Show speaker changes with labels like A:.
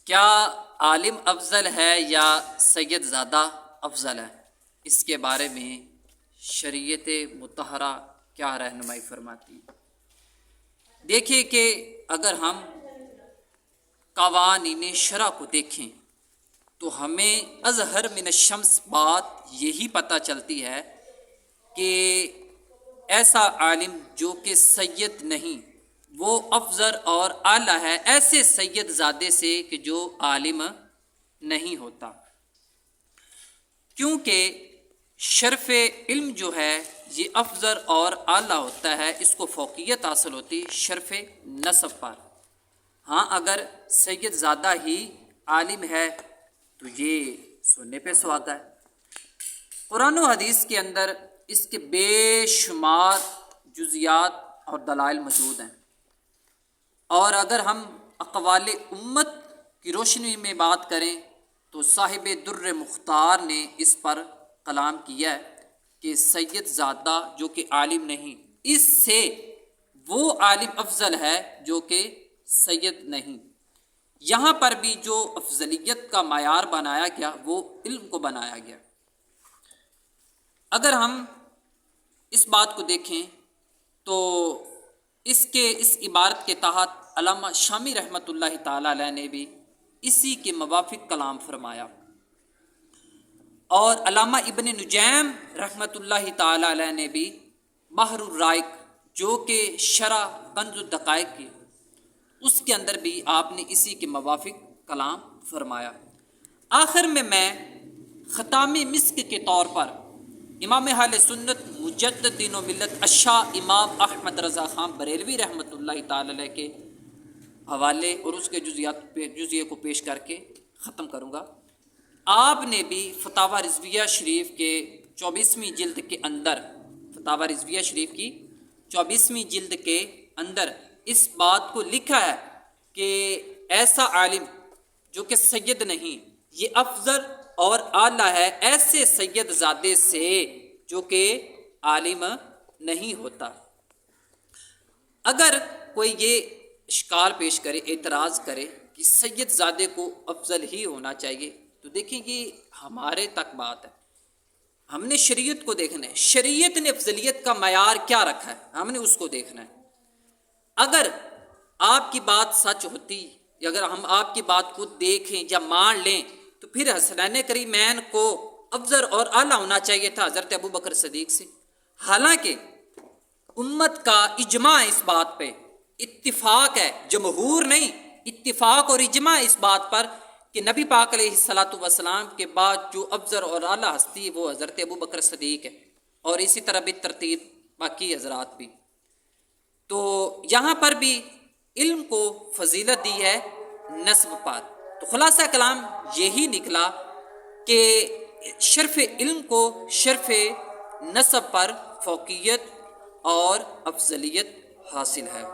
A: کیا عالم افضل ہے یا سید زادہ افضل ہے؟ اس کے بارے میں شریعت مطہرہ کیا رہنمائی فرماتی ہے؟ دیکھیے کہ اگر ہم قوانین شرع کو دیکھیں تو ہمیں اظہر من الشمس بات یہی پتہ چلتی ہے کہ ایسا عالم جو کہ سید نہیں وہ افضل اور اعلیٰ ہے ایسے سید زادے سے کہ جو عالم نہیں ہوتا، کیونکہ شرف علم جو ہے یہ افضل اور اعلیٰ ہوتا ہے، اس کو فوقیت حاصل ہوتی شرف نسب پر۔ ہاں اگر سید زادہ ہی عالم ہے تو یہ سننے پہ سہاگا ہے۔ قرآن و حدیث کے اندر اس کے بے شمار جزیات اور دلائل موجود ہیں، اور اگر ہم اقوال امت کی روشنی میں بات کریں تو صاحب در مختار نے اس پر کلام کیا ہے کہ سید زادہ جو کہ عالم نہیں، اس سے وہ عالم افضل ہے جو کہ سید نہیں۔ یہاں پر بھی جو افضلیت کا معیار بنایا گیا وہ علم کو بنایا گیا۔ اگر ہم اس بات کو دیکھیں تو اس عبارت کے تحت علامہ شامی رحمۃ اللہ تعالی علیہ نے بھی اسی کے موافق کلام فرمایا، اور علامہ ابن نجیم رحمۃ اللہ تعالی علیہ نے بھی بحر الرائق جو کہ شرح کنز الدقائق کی، اس کے اندر بھی آپ نے اسی کے موافق کلام فرمایا۔ آخر میں ختام مسک کے طور پر امام اہل سنت مجدد دین و ملت الشاہ امام احمد رضا خان بریلوی رحمۃ اللہ تعالی علیہ کے حوالے اور اس کے جزیے کو پیش کر کے ختم کروں گا۔ آپ نے بھی فتاوی رضویہ شریف کے 24ویں جلد کے اندر، فتاوی رضویہ شریف کی 24ویں جلد کے اندر اس بات کو لکھا ہے کہ ایسا عالم جو کہ سید نہیں یہ افضل اور اعلیٰ ہے ایسے سید زادے سے جو کہ عالم نہیں ہوتا۔ اگر کوئی یہ اشکال پیش کرے، اعتراض کرے کہ سید زادے کو افضل ہی ہونا چاہیے، تو دیکھیں یہ ہمارے تک بات ہے، ہم نے شریعت کو دیکھنا ہے، شریعت نے افضلیت کا معیار کیا رکھا ہے ہم نے اس کو دیکھنا ہے۔ اگر آپ کی بات سچ ہوتی، اگر ہم آپ کی بات کو دیکھیں یا مان لیں تو پھر حسنین کریمین کو افضل اور اعلیٰ ہونا چاہیے تھا حضرت ابو بکر صدیق سے، حالانکہ امت کا اجماع اس بات پہ اتفاق ہے، جمہور نہیں، اتفاق اور اجماع اس بات پر کہ نبی پاک علیہ الصلاۃ والسلام کے بعد جو افضل اور اعلیٰ ہستی وہ حضرت ابو بکر صدیق ہے، اور اسی طرح بھی ترتیب باقی حضرات بھی۔ تو یہاں پر بھی علم کو فضیلت دی ہے نسب پر۔ تو خلاصہ کلام یہی نکلا کہ شرف علم کو شرف نسب پر فوقیت اور افضلیت حاصل ہے۔